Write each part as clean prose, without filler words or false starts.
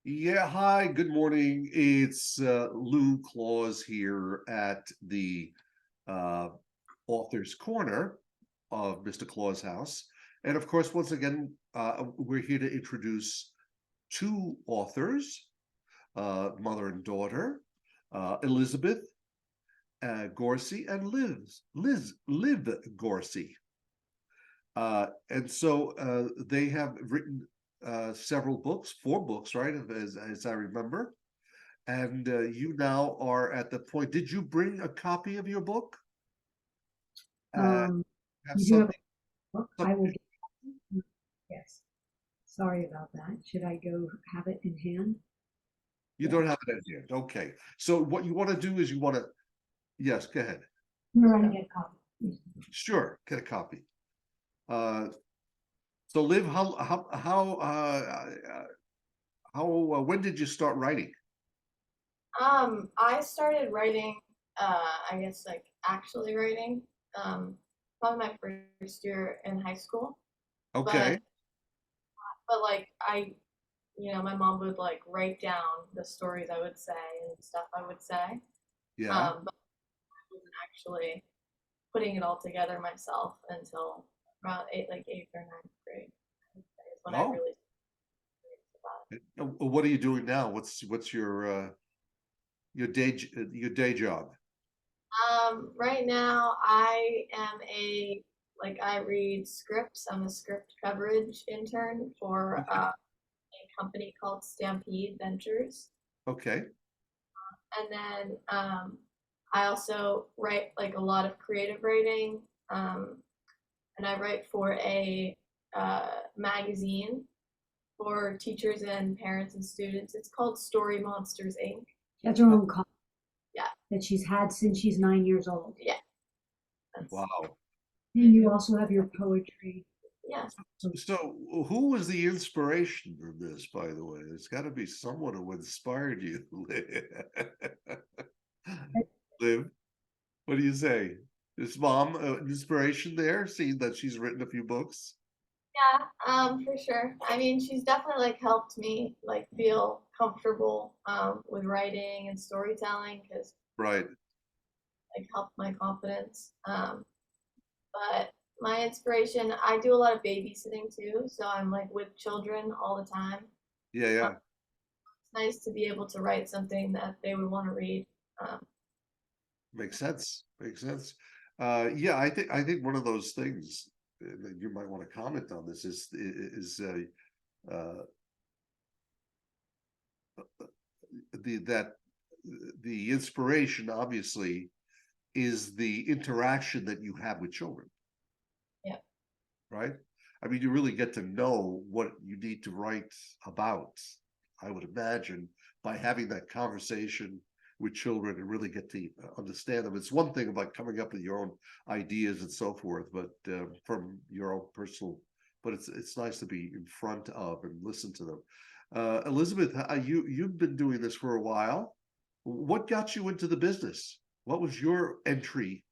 Yeah, hi, good morning. It's Lou Claus here at the uh, Authors Corner of Mr. Claus House. And of course, once again, we're here to introduce two authors, mother and daughter, Elizabeth Gorcy and Liv Gorcy. And so they have written several books, four books, right? As I remember. And you now are at the point. Did you bring a copy of your book? Uh, Um, have you do have something, a book. I will something. get, yes. Sorry about that. Should I go have it in hand? You Yeah. don't have it at hand. Okay. So what you want to do is you want to. Yes, go ahead. I'm gonna get a copy. Sure, get a copy. Uh, so, Liv, how when did you start writing? I started writing, I guess like actually writing, probably my first year in high school. Okay. But like my mom would like write down the stories I would say and stuff I would say. Yeah. But I wasn't actually putting it all together myself until around eighth or ninth grade. I would say is when I Oh. really started about it. What are you doing now? What's your day job? Right now I am I read scripts. I'm a script coverage intern for Okay. a company called Stampede Ventures. Okay. And then I also write like a lot of creative writing. Um, and I write for a magazine for teachers and parents and students. It's called Story Monsters Inc. She has her Oh, own copy Yeah, that she's had since she's 9 years old. yeah, that's wow. And you also have your poetry. yeah. So So, who was the inspiration for this, by the way? There's got to be someone who inspired you, Liv. What do you say? Is mom an inspiration there, seeing that she's written a few books? Yeah, for sure. I mean, she's definitely like helped me like feel comfortable with writing and storytelling because Right. like helped my confidence. But my inspiration, I do a lot of babysitting too, so I'm like with children all the time. Yeah, Um, yeah. it's nice to be able to write something that they would want to read. Makes sense. Makes sense. Yeah, I think one of those things that you might want to comment on this is the that the inspiration obviously is the interaction that you have with children, Yeah, right? I mean, you really get to know what you need to write about, I would imagine, by having that conversation with children and really get to understand them. It's one thing about coming up with your own ideas and so forth, but from your own personal, but it's nice to be in front of and listen to them. Elizabeth, you've been doing this for a while. What got you into the business? What was your entry?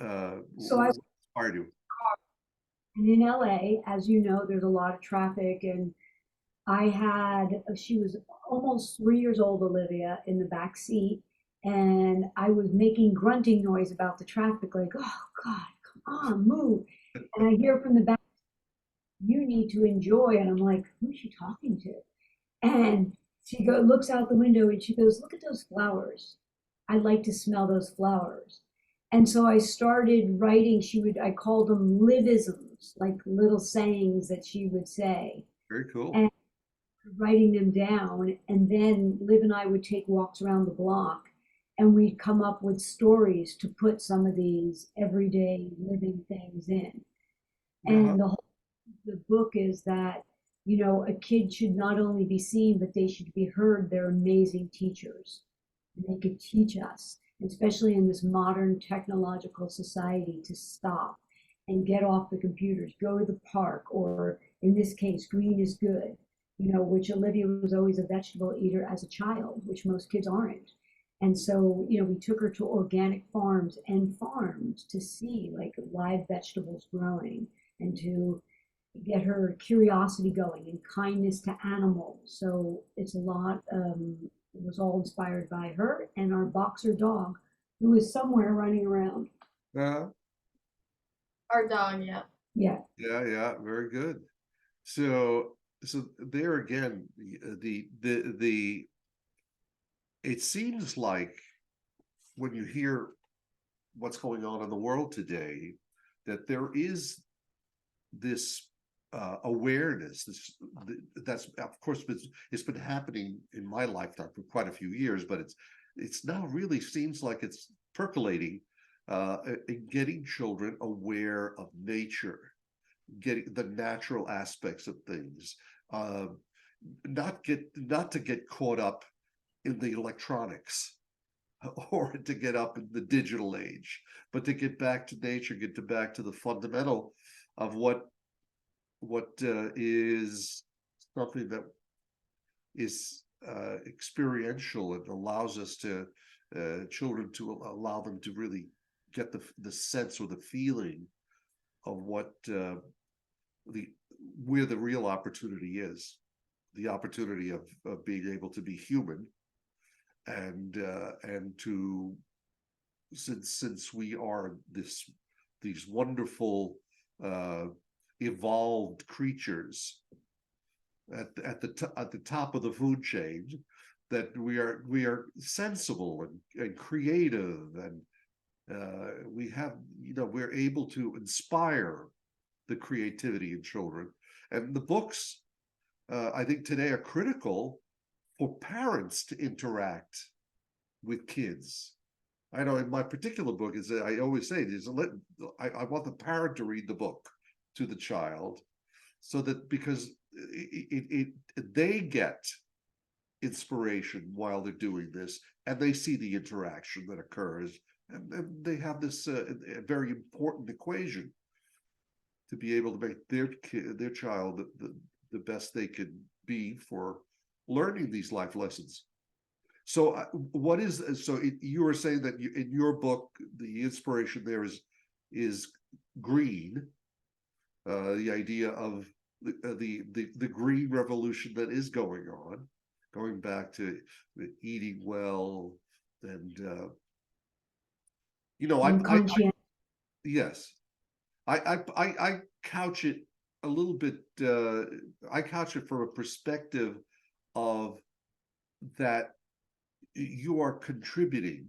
so I was What inspired you? in LA, as you know, there's a lot of traffic, and she was almost 3 years old, Olivia, in the back seat, and I was making grunting noise about the traffic, like, oh God, come on, move. And I hear from the back, you need to enjoy. And I'm like, who's she talking to? And looks out the window and she goes, look at those flowers. I like to smell those flowers. And so I started writing. I called them livisms, like little sayings that she would say, Very cool. and writing them down. And then Liv and I would take walks around the block and we'd come up with stories to put some of these everyday living things in. Uh-huh. And the book is that, a kid should not only be seen, but they should be heard. They're amazing teachers. And they could teach us, especially in this modern technological society, to stop and get off the computers, go to the park, or in this case, green is good, which Olivia was always a vegetable eater as a child, which most kids aren't. And so, we took her to organic farms and farms to see like live vegetables growing and to get her curiosity going and kindness to animals. So it's a lot, it was all inspired by her and our boxer dog, who is somewhere running around. Uh, Our dog, yeah. Yeah. yeah, very good. So there again, the it seems like when you hear what's going on in the world today, that there is this awareness. That's of course it's been happening in my lifetime for quite a few years, but it's now really seems like it's percolating, in getting children aware of nature, getting the natural aspects of things, uh, not to get caught up in the electronics or to get up in the digital age, but to get back to nature, back to the fundamental of what is something that is experiential and allows us to children to allow them to really get the sense or the feeling of what the where the real opportunity is, the opportunity of being able to be human, and to since we are these wonderful evolved creatures at the top of the food chain, that we are sensible and creative, and we have, we're able to inspire the creativity in children. And the books, I think today, are critical for parents to interact with kids. I know in my particular book is that I always say I want the parent to read the book to the child, so that because they get inspiration while they're doing this, and they see the interaction that occurs, and they have this very important equation to be able to make their child the best they can be for learning these life lessons. So you were saying that in your book, the inspiration there is green, the idea of the green revolution that is going on, going back to eating well, and yes, I couch it a little bit. I couch it from a perspective of that you are contributing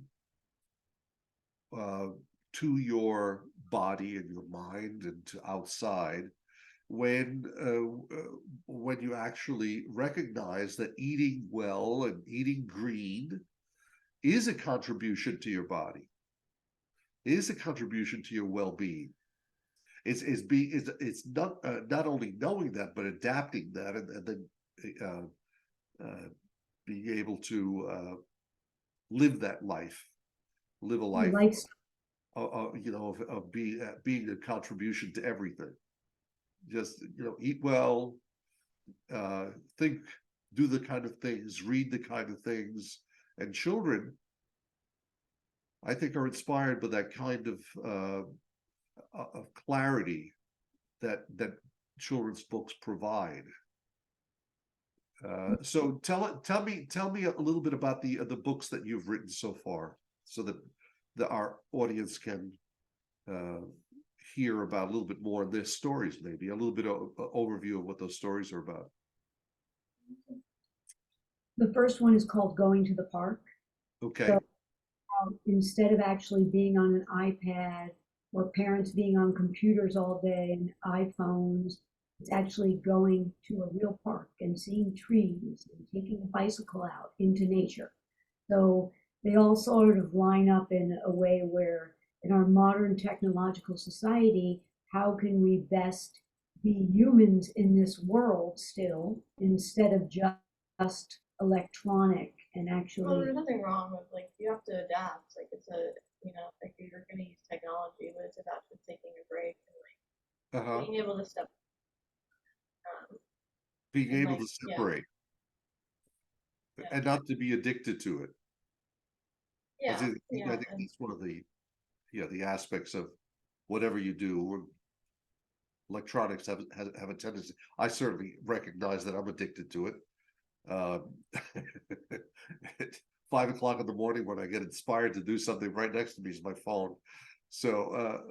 to your body and your mind and to outside when you actually recognize that eating well and eating green is a contribution to your body, is a contribution to your well-being. It's not only knowing that, but adapting that, and then being able to live that life, live a life of being a contribution to everything. Just eat well, think, do the kind of things, read the kind of things, and children, I think, are inspired by that kind of clarity that children's books provide. So tell me a little bit about the books that you've written so far, so that our audience can hear about a little bit more of their stories, maybe a little bit of overview of what those stories are about. The first one is called Going to the Park. Okay. So instead of actually being on an iPad, or parents being on computers all day and iPhones, it's actually going to a real park and seeing trees and taking a bicycle out into nature. So they all sort of line up in a way where, in our modern technological society, how can we best be humans in this world still, instead of just electronic and actually. Well, there's nothing wrong with, like, you have to adapt. Like, it's a, like, you're going to use technology, but it's about just taking a break and, like, being able to step. Being able to separate, and not to be addicted to it. I think that's one of the aspects of whatever you do. electronics have a tendency. I certainly recognize that I'm addicted to it. At 5 o'clock in the morning, when I get inspired to do something, right next to me is my phone. So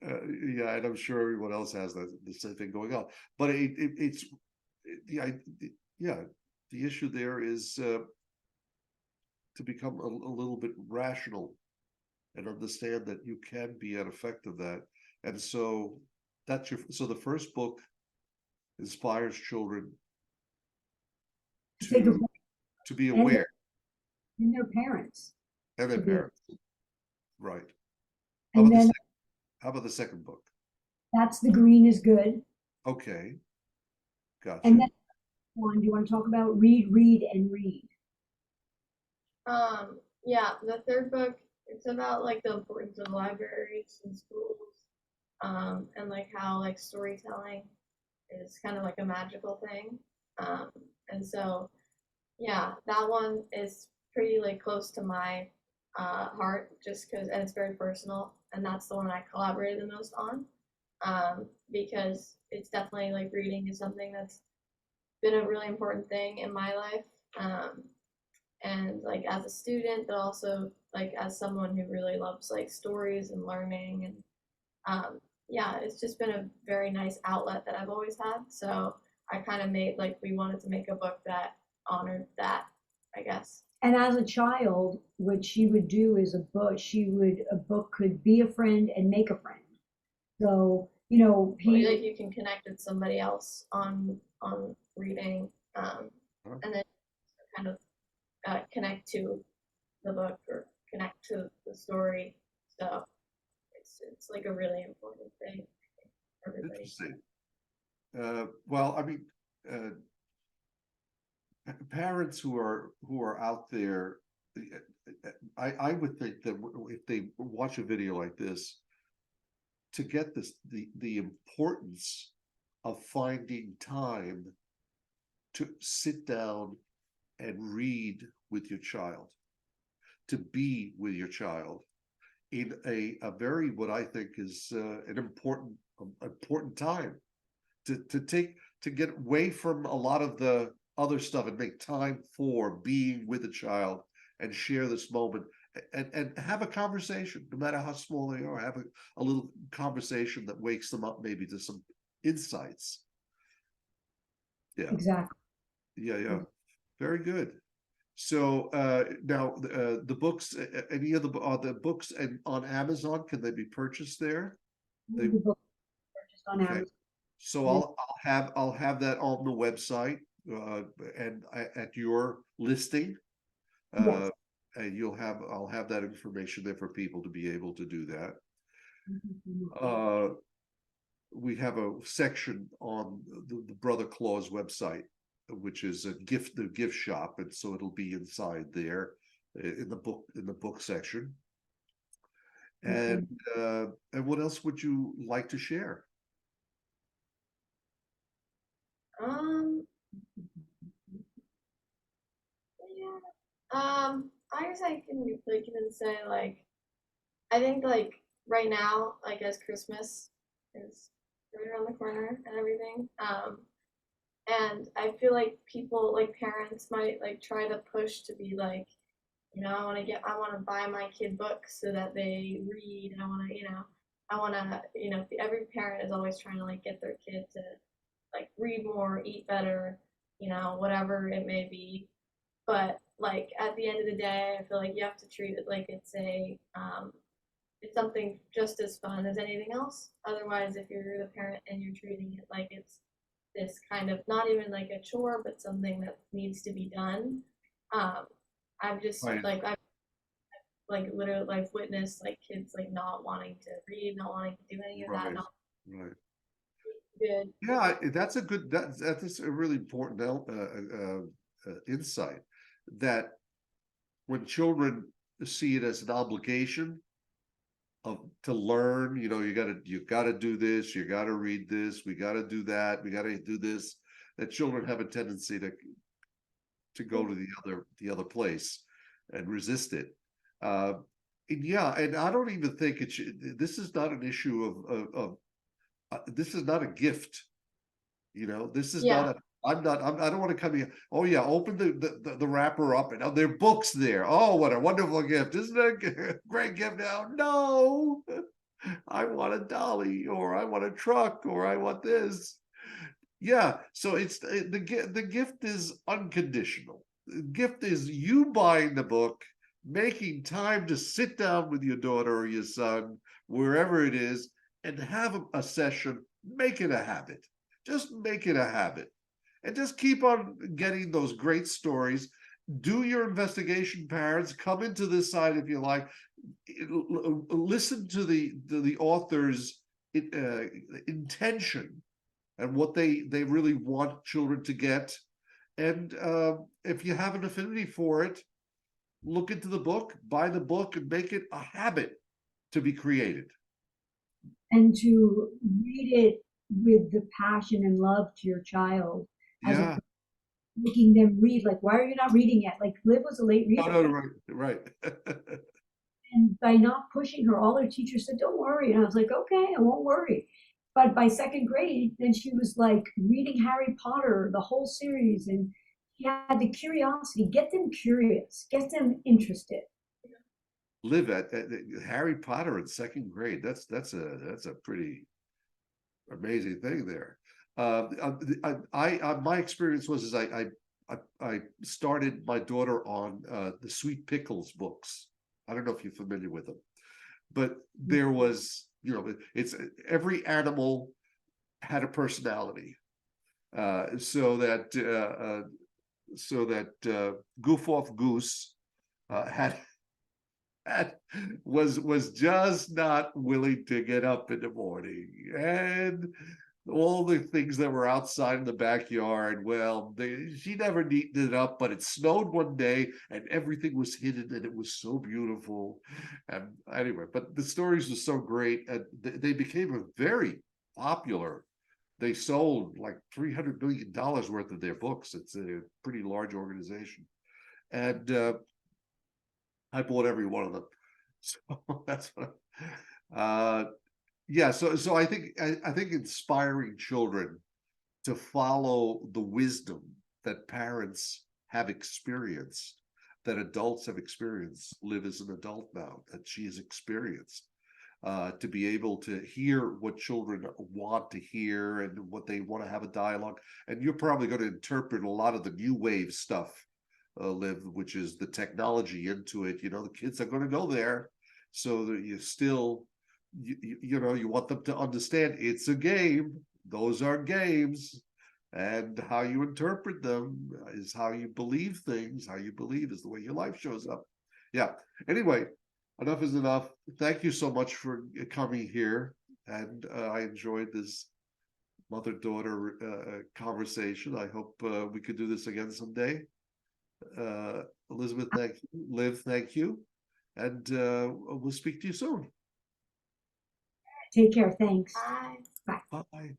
yeah, and I'm sure everyone else has the same thing going on. But it's yeah, the issue there is to become a little bit rational and understand that you can be an effect of that. And so that's so the first book inspires children Take a to be and aware, and their parents. and their to be- parents. Right. And then How about the second book? that's The Green is Good. Okay, gotcha. And then one, do you want to talk about Read, Read, and Read? Yeah, the third book, it's about like the importance of libraries in schools, and like how like storytelling is kind of like a magical thing. And so yeah, that one is pretty like close to my heart, just because, and it's very personal, and that's the one I collaborated the most on, because it's definitely like reading is something that's been a really important thing in my life, and like as a student, but also like as someone who really loves like stories and learning, and yeah, it's just been a very nice outlet that I've always had. So I kind of made like we wanted to make a book that honored that, I guess. And as a child, what she would do is a book could be a friend and make a friend. So, you know, Or like you can connect with somebody else on reading, and then kind of connect to the book or connect to the story. So it's like a really important thing for everybody. Interesting. Well, I mean, parents who are out there, I would think that if they watch a video like this, to get this the importance of finding time to sit down and read with your child, to be with your child in a very, what I think is an important time to get away from a lot of the other stuff and make time for being with a child and share this moment and have a conversation, no matter how small they are. Have a little conversation that wakes them up maybe to some insights. Yeah. exactly. Yeah. Very good. So now the books, any of the books and on Amazon, can they be purchased there? The book purchased on Okay. Amazon. So I'll have that on the website and at your listing. Yes. And I'll have that information there for people to be able to do that. We have a section on the Brother Claus website, which is the gift shop, and so it'll be inside there in the book section. And what else would you like to share? Yeah. I guess I can like even say like I think like right now, like as Christmas is right around the corner and everything, and I feel like people like parents might like try to push to be like, you know, I want to buy my kid books so that they read, and I want to, every parent is always trying to like get their kid to like read more, eat better, whatever it may be. But like at the end of the day, I feel like you have to treat it like it's something just as fun as anything else. Otherwise, if you're the parent and you're treating it like it's this kind of not even like a chore, but something that needs to be done, I've just Right. like literally like witnessed like kids like not wanting to read, not wanting to do any of that, not Right. good. Yeah, that's a good that's a really important insight, that when children see it as an obligation to learn, you gotta do this, you gotta read this, we gotta do that, we gotta do this, that children have a tendency to go to the other place and resist it. And yeah, and I don't even think this is not an issue of This is not a gift. You know, this is Yeah. not a, I don't want to come here. Oh yeah, open the wrapper up and there are books there. Oh, what a wonderful gift. Isn't it a great gift now? No, I want a dolly, or I want a truck, or I want this. Yeah, so it's the gift is unconditional. The gift is you buying the book, making time to sit down with your daughter or your son, wherever it is, and have a session. Make it a habit. Just make it a habit. And just keep on getting those great stories. Do your investigation, parents. Come into this side if you like. Listen to the author's intention and what they really want children to get. And if you have an affinity for it, look into the book, buy the book, and make it a habit to be created. And to read it with the passion and love to your child, as Yeah. making them read. Like, why are you not reading yet? Like, Liv was a late reader. No, right, right. And by not pushing her, all her teachers said, "Don't worry." And I was like, "Okay, I won't worry." But by second grade, then she was like reading Harry Potter, the whole series, and she had the curiosity. Get them curious, get them interested. Live at Harry Potter in second grade. That's a pretty amazing thing there. My experience was I started my daughter on the Sweet Pickles books. I don't know if you're familiar with them, but there was, you know, it's every animal had a personality, so that Goof Off Goose had was just not willing to get up in the morning, and all the things that were outside in the backyard, well, she never neatened it up, but it snowed one day and everything was hidden and it was so beautiful. And anyway, but the stories were so great, and they became a very popular. They sold like $300 million worth of their books. It's a pretty large organization, and I bought every one of them. So that's what. Yeah. So I think inspiring children to follow the wisdom that parents have experienced, that adults have experienced. Liv as an adult now, that she has experienced. To be able to hear what children want to hear and what they want to have a dialogue. And you're probably going to interpret a lot of the new wave stuff, Liv, which is the technology into it. You know, the kids are going to go there, so that you still, you know, you want them to understand it's a game. Those are games, and how you interpret them is how you believe things. How you believe is the way your life shows up. Yeah. Anyway, enough is enough. Thank you so much for coming here, and I enjoyed this mother-daughter conversation. I hope we could do this again someday. Elizabeth, thank you. Liv, thank you. And we'll speak to you soon. Take care. Thanks. Bye. Bye. Bye.